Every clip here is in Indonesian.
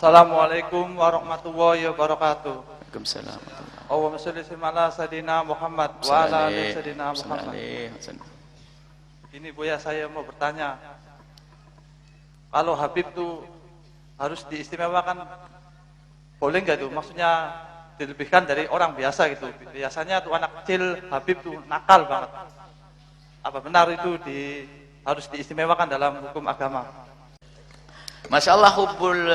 Assalamualaikum warahmatullahi wabarakatuh. Waalaikumsalam. Allahumma sholli ala sayidina Muhammad wa ala ali sayidina Muhammad. Ini Buya, saya mau bertanya. Kalau Habib tuh harus diistimewakan, boleh nggak tuh? Maksudnya dilebihkan dari orang biasa gitu. Biasanya tuh anak kecil Habib tuh nakal banget. Apa benar itu harus diistimewakan dalam hukum agama? Masya Allah, hubbul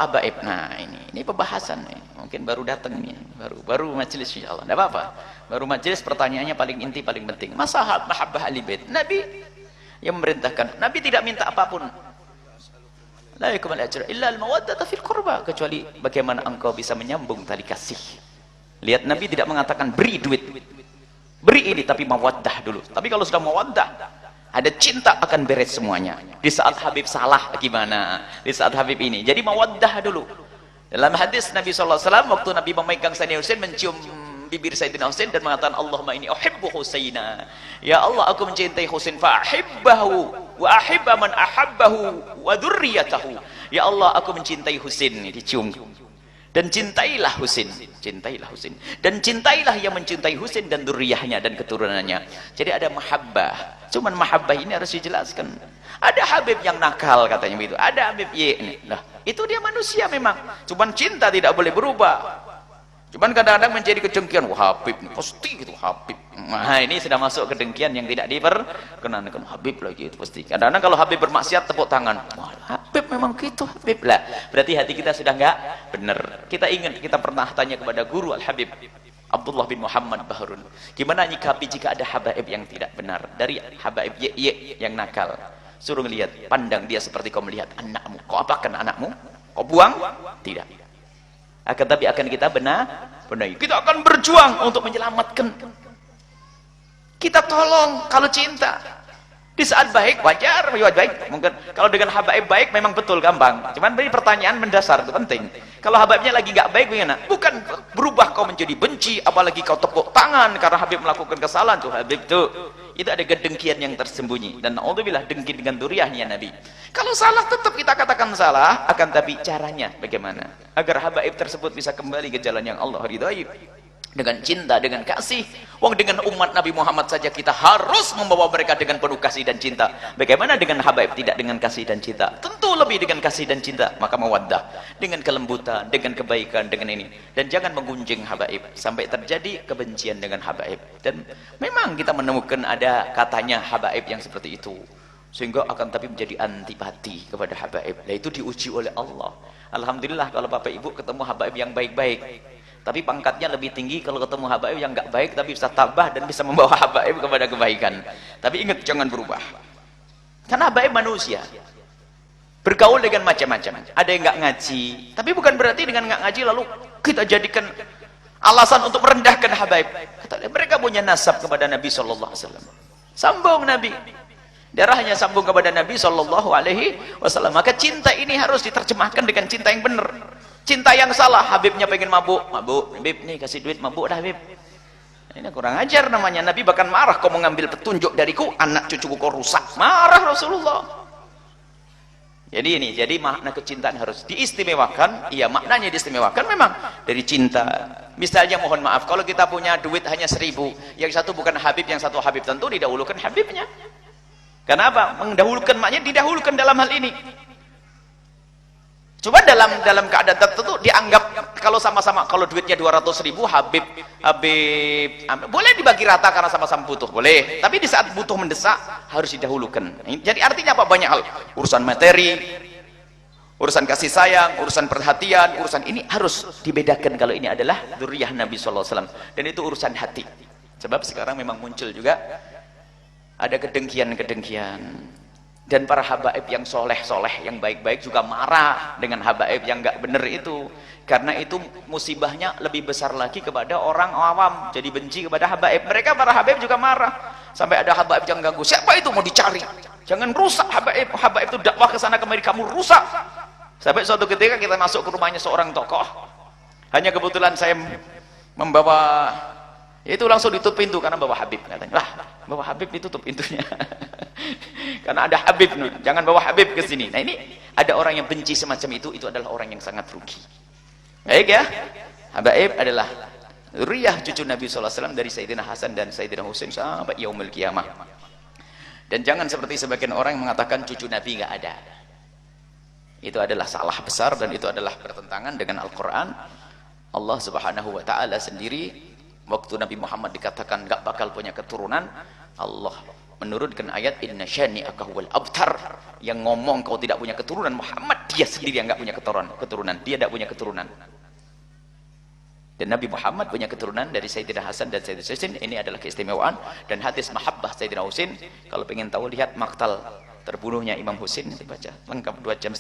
abaib. Nah ini pembahasan nih. Mungkin baru datang nih, baru majelis insya Allah. Tidak apa-apa. Baru majelis, pertanyaannya paling inti, paling penting. Masa mahabbah ahli bait? Nabi yang memerintahkan. Nabi tidak minta apapun. La yakum al-ajra illa al-mawaddata fil qurba, kecuali bagaimana engkau bisa menyambung tali kasih. Lihat, Nabi tidak mengatakan beri duit, beri ini, tapi mawaddah dulu. Tapi kalau sudah mawaddah, ada cinta, akan beres semuanya. Di saat Habib salah gimana? Di saat Habib ini. Jadi mawaddah dulu. Dalam hadis Nabi SAW, waktu Nabi memegang Sayyidina Husain, mencium bibir Sayyidina Husain dan mengatakan, Allahumma inni uhibbu Husaina. Ya Allah, aku mencintai Husain, fa'ahibbahu wa ahibba man ahabbahu wa dhurriyatahu. Ya Allah, aku mencintai Husain. Dicium. Dan cintailah Husain, cintailah Husain, dan cintailah yang mencintai Husain dan dzurriyyahnya dan keturunannya. Jadi ada mahabbah. Cuman mahabbah ini harus dijelaskan. Ada Habib yang nakal katanya begitu, ada Habib ini. Nah, itu dia manusia memang. Cuman cinta tidak boleh berubah. Cuman kadang-kadang menjadi kedengkian, wah Habib pasti gitu, Habib. Nah, ini sudah masuk kedengkian yang tidak diperkenankan. Habib lagi itu pasti. Kadang-kadang kalau Habib bermaksiat, tepuk tangan. Wah, Habib memang gitu, Habib lah. Berarti hati kita sudah enggak benar. Kita ingat, kita pernah tanya kepada guru Al-Habib Abdullah bin Muhammad Bahrun, gimana nyikapi jika ada habaib yang tidak benar? Dari habaib yang nakal, suruh ngelihat, pandang dia seperti kau melihat anakmu. Kau apakan anakmu? Kau buang? Tidak. Akan tapi akan kita benahi. Kita akan berjuang untuk menyelamatkan. Kita tolong kalau cinta. Di saat baik wajar, baik. Mungkin kalau dengan habaib baik memang betul gampang. Cuman beri pertanyaan mendasar itu penting. Kalau habaibnya lagi nggak baik bagaimana? Bukan berubah kau menjadi benci, apalagi kau tepuk tangan karena Habib melakukan kesalahan tuh Habib tuh. Itu ada kedengkian yang tersembunyi, dan naudzubillah dengki dengan dzurriyyahnya Nabi. Kalau salah tetap kita katakan salah, akan tapi caranya bagaimana agar habaib tersebut bisa kembali ke jalan yang Allah ridhai, dengan cinta, dengan kasih. Wong dengan umat Nabi Muhammad saja kita harus membawa mereka dengan penuh kasih dan cinta. Bagaimana dengan habaib tidak dengan kasih dan cinta? Tentu lebih dengan kasih dan cinta. Maka mawaddah, dengan kelembutan, dengan kebaikan, dengan ini. Dan jangan menggunjing habaib sampai terjadi kebencian dengan habaib. Dan memang kita menemukan ada katanya habaib yang seperti itu, sehingga akan tapi menjadi antipati kepada habaib. Nah, itu diuji oleh Allah. Alhamdulillah kalau Bapak Ibu ketemu habaib yang baik-baik, tapi pangkatnya lebih tinggi kalau ketemu habaib yang nggak baik, tapi bisa tabah dan bisa membawa habaib kepada kebaikan. Tapi ingat, jangan berubah, karena habaib manusia bergaul dengan macam-macam. Ada yang nggak ngaji, tapi bukan berarti dengan nggak ngaji lalu kita jadikan alasan untuk merendahkan habaib. Mereka punya nasab kepada Nabi SAW, sambung Nabi, darahnya sambung kepada Nabi SAW. Maka cinta ini harus diterjemahkan dengan cinta yang benar. Cinta yang salah, Habibnya pengen mabuk, Habib nih kasih duit, mabuk dah Habib. Ini kurang ajar namanya. Nabi bahkan marah, kau mengambil petunjuk dariku, anak cucuku kau rusak. Marah Rasulullah. Jadi makna kecintaan harus diistimewakan. Iya, maknanya diistimewakan memang dari cinta. Misalnya mohon maaf, kalau kita punya duit hanya 1000, yang satu bukan Habib, yang satu Habib, tentu didahulukan Habibnya. Kenapa? Mendahulukan, maknanya didahulukan dalam hal ini. Coba dalam keadaan tertentu dianggap kalau sama-sama, kalau duitnya 200.000, Habib boleh dibagi rata karena sama-sama butuh, boleh. Tapi di saat butuh mendesak harus didahulukan. Jadi artinya apa? Banyak hal, urusan materi, urusan kasih sayang, urusan perhatian, urusan ini harus dibedakan. Kalau ini adalah dzurriyyah Nabi SAW, dan itu urusan hati. Sebab sekarang memang muncul juga ada kedengkian. Dan para habaib yang soleh-soleh, yang baik-baik juga marah dengan habaib yang nggak benar itu. Karena itu musibahnya lebih besar lagi kepada orang awam, jadi benci kepada habaib. Mereka para habaib juga marah. Sampai ada habaib yang ganggu, siapa itu mau dicari, jangan rusak habaib. Habaib itu dakwah ke sana kemari, kamu rusak. Sampai suatu ketika kita masuk ke rumahnya seorang tokoh, hanya kebetulan saya membawa, itu langsung ditutup pintu karena bawa Habib. Katanya, lah bawa Habib ditutup pintunya. karena ada Habib, jangan bawa Habib ke sini. Nah ini ada orang yang benci semacam itu adalah orang yang sangat rugi. Baik ya, habaib adalah zuriyah cucu Nabi SAW dari Sayyidina Hasan dan Sayyidina Husain sampai yaumul kiamah. Dan jangan seperti sebagian orang yang mengatakan cucu Nabi nggak ada. Itu adalah salah besar dan itu adalah bertentangan dengan Al-Quran. Allah Subhanahu wa Ta'ala sendiri waktu Nabi Muhammad dikatakan nggak bakal punya keturunan, Allah menurunkan ayat inna syani'aka huwal abtar, yang ngomong kau tidak punya keturunan Muhammad, dia sendiri yang nggak punya keturunan, dia tidak punya keturunan. Dan Nabi Muhammad punya keturunan dari Sayyidina Hasan dan Sayyidina Husain. Ini adalah keistimewaan. Dan hadis mahabbah Sayyidina Husain, kalau ingin tahu lihat maktal terbunuhnya Imam Husain, dibaca lengkap 2,5 jam.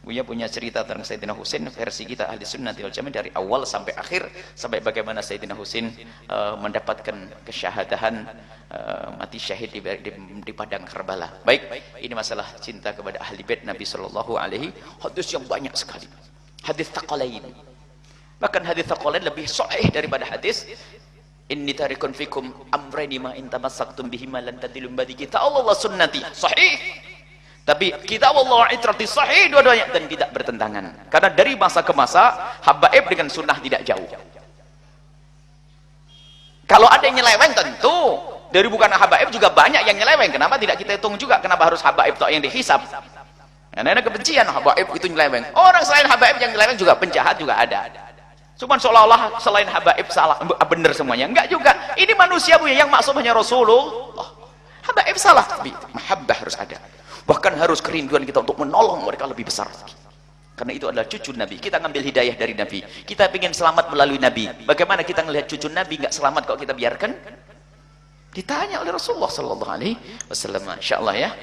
Buya punya cerita tentang Sayyidina Husain, versi kita ahli sunnah wal jamaah dari awal sampai akhir, sampai bagaimana Sayyidina Husain mendapatkan kesyahadahan, mati syahid di padang Karbala. Baik, ini masalah cinta kepada ahli bait Nabi sallallahu alaihi. Hadis yang banyak sekali, hadis tsaqalain. Bahkan hadis tsaqalain lebih sahih daripada hadis inni tarikun fikum amrayni ma in tamassaktum bihima lan tadillu ba'di kita Allah wa sunnati. Sahih. Tapi kita Allah itrati sahih dua-duanya dan tidak bertentangan. Karena dari masa ke masa habaib dengan sunnah tidak jauh. Kalau ada yang nyeleweng tentu dari bukan habaib juga banyak yang nyeleweng. Kenapa tidak kita hitung juga? Kenapa harus habaib tok yang dihisab? Karena ada kebencian habaib itu nyeleweng. Orang selain habaib yang nyeleweng juga penjahat juga ada. Cuman seolah-olah selain habaib salah benar semuanya. Enggak juga. Ini manusia punya yang maksum hanya Rasulullah. Habaib salah, tapi mahabbah harus ada. Bahkan harus kerinduan kita untuk menolong mereka lebih besar lagi. Karena itu adalah cucu Nabi. Kita ngambil hidayah dari Nabi. Kita ingin selamat melalui Nabi. Bagaimana kita melihat cucu Nabi nggak selamat kalau kita biarkan? Ditanya oleh Rasulullah sallallahu alaihi wasallam. Insyaallah ya.